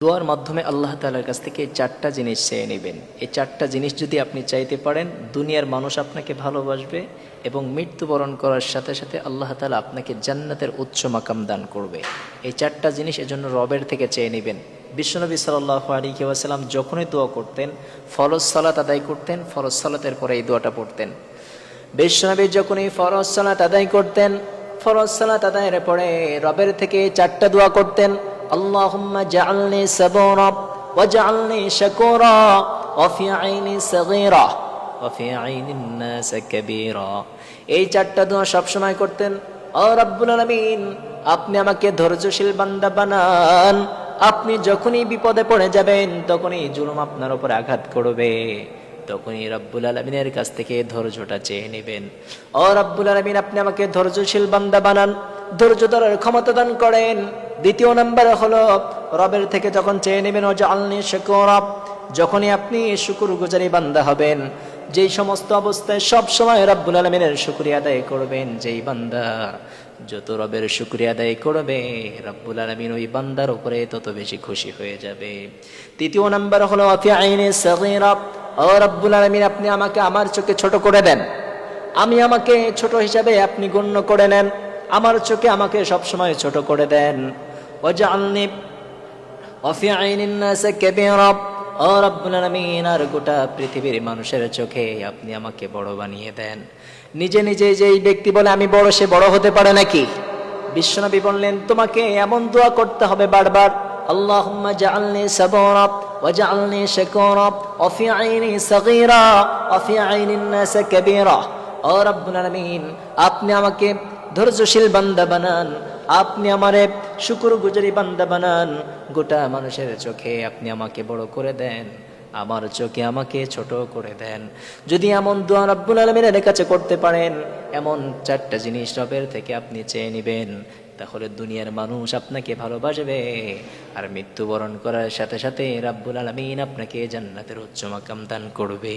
দোয়ার মাধ্যমে আল্লাহ তাআলার কাছ থেকে চারটা জিনিস চেয়ে নেবেন। এই চারটা জিনিস যদি আপনি চাইতে পারেন, দুনিয়ার মানুষ আপনাকে ভালোবাসবে এবং মৃত্যুবরণ করার সাথে সাথে আল্লাহ তাআলা আপনাকে জান্নাতের উচ্চ মাকাম দান করবে। এই চারটা জিনিস এজন্য রবের থেকে চেয়ে নেবেন। বিশ্বনবী সাল্লাল্লাহু আলাইহি ওয়াসাল্লাম যখনই দোয়া করতেন, ফরজ সালাত আদায় করতেন, ফরজ সালাতের পরে এই দোয়াটা পড়তেন। বিশ্বনবী যখনই ফরজ সালাত আদায় করতেন, ফরজ সালাত আদায়ের পরে রবের থেকে চারটা দোয়া করতেন। আল্লাহুম্মা জাআলনি সাবুরা ওয়াজআলনি শাকুরা ওয়া ফি আইনি সাগীরা ওয়া ফি আইনিন নাস কাবীরা। এই চারটা দোয়া সব সময় করতেন। ও রব্বুল আলামিন, আপনি আমাকে ধৈর্যশীল বান্দা বানান। আপনি যখনই বিপদে পড়ে যাবেন, তখনই জুলুম আপনার উপর আঘাত করবে, তখনই রব্বুল আলামিনের কাছ থেকে ধৈর্যটা চেয়ে নেবেন। ও রব্বুল আলামিন, আপনি আমাকে ধৈর্যশীল বান্দা বানান, ধৈর্য ধরার ক্ষমতা দান করেন। দ্বিতীয় নাম্বার হলো রবের থেকে যখন চেয়ে নেবেন ওয়াজআলনি শাকুরা, যখনই আপনি শুকরগুজারি বান্দা হবেন, যেই সমস্ত অবস্থায় সব সময় রব্বুল আলামিনের শুকরিয়া আদায় করবেন, যেই বান্দা যত রবের শুকরিয়া আদায় করবে, রব্বুল আলামিন ওই বান্দার উপরে তত বেশি খুশি হয়ে যাবে। তৃতীয় নাম্বার হলো ওয়া ফি আইনি সাগীরা, ও রব্বুল আলামিন, আপনি আমাকে আমার চোখে ছোট করে দেন, আমি আমাকে ছোট হিসাবে আপনি গণ্য করে নেন, আমার চোখে আমাকে সবসময় ছোট করে দেন। ওয়াজআলনি ওয়া ফি আইনিন নাস কাবীরা, ও রব্বুল আলামিন, আর গোটা পৃথিবীর মানুষের চোখে আপনি আমাকে বড় বানিয়ে দেন। নিজে নিজে যেই ব্যক্তি বলে আমি বড়, সে বড় হতে পারে নাকি? বিশ্বনবী বললেন, তোমাকে এমন দোয়া করতে হবে বারবার, আল্লাহুম্মা জাআলনি সাবুরা ওয়াজআলনি শাকুরা ওয়া ফি আইনি সাগীরা ওয়া ফি আইনিন নাস কাবীরা। ও রব্বুল আলামিন, আপনি আমাকে ধৈর্যশীল বান্দা বানান, আপনি আমারে শুকরগুজারি বান্দা বানান, গোটা মানুষের চোখে আপনি আমাকে বড় করে দেন, আমার চোখে আমাকে ছোট করে দেন। যদি এমন দোয়া রব্বুল আলামিনের কাছে করতে পারেন, এমন চারটা জিনিস রবের থেকে আপনি চেয়ে নেবেন, তাহলে দুনিয়ার মানুষ আপনাকে ভালোবাসবে, আর মৃত্যুবরণ করার সাথে সাথে রব্বুল আলামিন আপনাকে জান্নাতের উচ্চ মাকাম দান করবে।